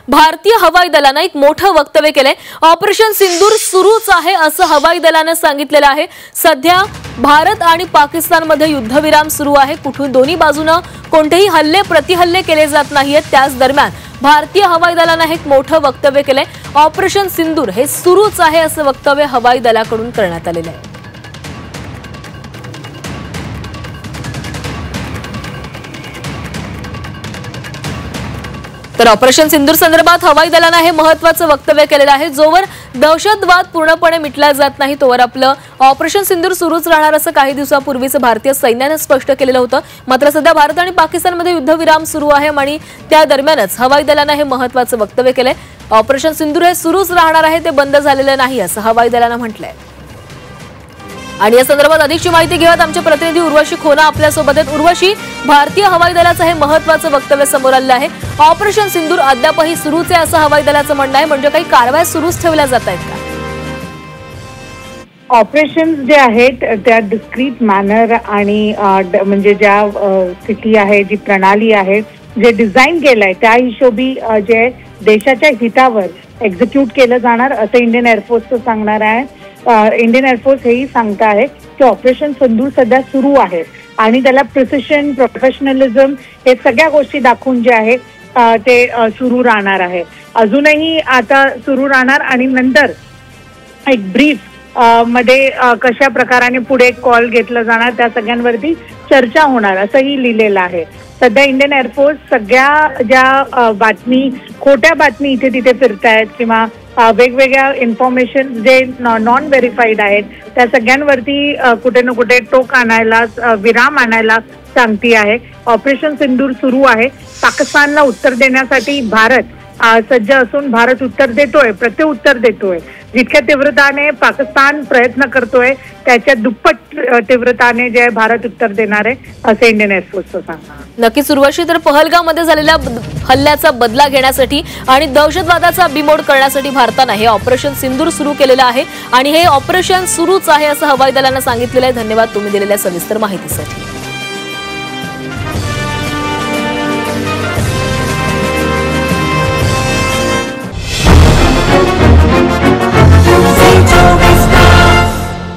भारतीय हवाई दलाने एक मोठं वक्तव्य केलंय। ऑपरेशन सिंदूर सुरूच आहे असं हवाई दलाने सांगितलेलं आहे। सध्या भारत आणि पाकिस्तानमध्ये युद्धविराम सुरू आहे। कुठून दोन्ही बाजूने कोणतेही हल्ले प्रतिहल्ले केले जात नाहीयेत। त्याच दरम्यान भारतीय हवाई दलाने एक मोठं वक्तव्य केलंय। ऑपरेशन सिंदूर हे सुरूच आहे असं वक्तव्य हवाई दलाकडून करण्यात आलेलं आहे। तर ऑपरेशन सिंदूर संदर्भात हवाई दलाने हे महत्त्वाचं वक्तव्य केलेलं आहे। जोवर दहशतवाद पूर्णपणे मिटला जात नाही तोवर आपलं ऑपरेशन सिंदूर सुरूच राहणार असं काही दिवसापूर्वीच भारतीय सैन्याने स्पष्ट केलेलं होतं। मात्र सध्या भारत आणि पाकिस्तानमध्ये युद्धविराम सुरू आहे आणि त्या दरम्यानच हवाई दलाने हे महत्त्वाचं वक्तव्य केलंय। ऑपरेशन सिंदूर हे सुरूच राहणार आहे, ते बंद झालेलं नाही असं हवाई दलाने म्हटलंय। आणि या संदर्भात अधिकची माहिती घेऊयात आमचे प्रतिनिधी उर्वशी खोना आपल्या सोबत आहेत। उर्वशी, भारतीय हवाई दलाचं हे महत्त्वाचं वक्तव्य समोर आलं आहे। ऑपरेशन सिंदूर अद्यापही सुरूच आहे असं हवाई दलाचं म्हणणं आहे, म्हणजे काही कारवाया सुरूच ठेवल्या जात आहेत का? ऑपरेशन्स जे आहेत त्या डिस्क्रीट मॅनर आणि म्हणजे ज्या स्थिती आहे, जी प्रणाली आहे, जे डिझाईन केलंय त्या हिशोबी जे देशाच्या हितावर एक्झिक्यूट केलं जाणार असं इंडियन एअरफोर्सचं सांगणार आहे। इंडियन एअरफोर्स हेही सांगत आहे की ऑपरेशन सिंदूर सध्या सुरू आहे आणि त्याला प्रिसिशन, प्रोफेशनलिझम हे सगळ्या गोष्टी दाखवून जे आहे ते सुरू राहणार आहे। अजूनही आता सुरू राहणार आणि नंतर एक ब्रीफ मध्ये कशा प्रकाराने पुढे कॉल घेतला जाणार त्या सगळ्यांवरती चर्चा होणार असंही लिहिलेलं आहे। सध्या इंडियन एअरफोर्स सगळ्या ज्या बातमी, खोट्या बातमी इथे तिथे फिरतायत किंवा वेगवेगळ्या इन्फॉर्मेशन जे नॉन व्हेरीफाईड आहेत त्या सगळ्यांवरती कुठे ना कुठे टोक आणायला, विराम आणायला सांगती आहे। ऑपरेशन सिंदूर सुरू आहे। पाकिस्तानला उत्तर देण्यासाठी भारत सज्ज असून भारत उत्तर देतोय, प्रत्युत्तर देतोय। जितक्या तीव्रताने पाकिस्तान प्रयत्न करतोय त्याच्या दुप्पट तीव्रताने जे भारत उत्तर देणार आहे असं इंडियन एअरफोर्सचं सांगणं। नक्कीच उर्वशी, तर पहलगाममध्ये झालेल्या हल्ल्याचा बदला घेण्यासाठी आणि दहशतवादाचा बिमोड करण्यासाठी भारताने हे ऑपरेशन सिंदूर सुरू केलेलं आहे आणि हे ऑपरेशन सुरूच आहे असं हवाई दलाने सांगितलेलं आहे। धन्यवाद तुम्ही दिलेल्या सविस्तर माहितीसाठी।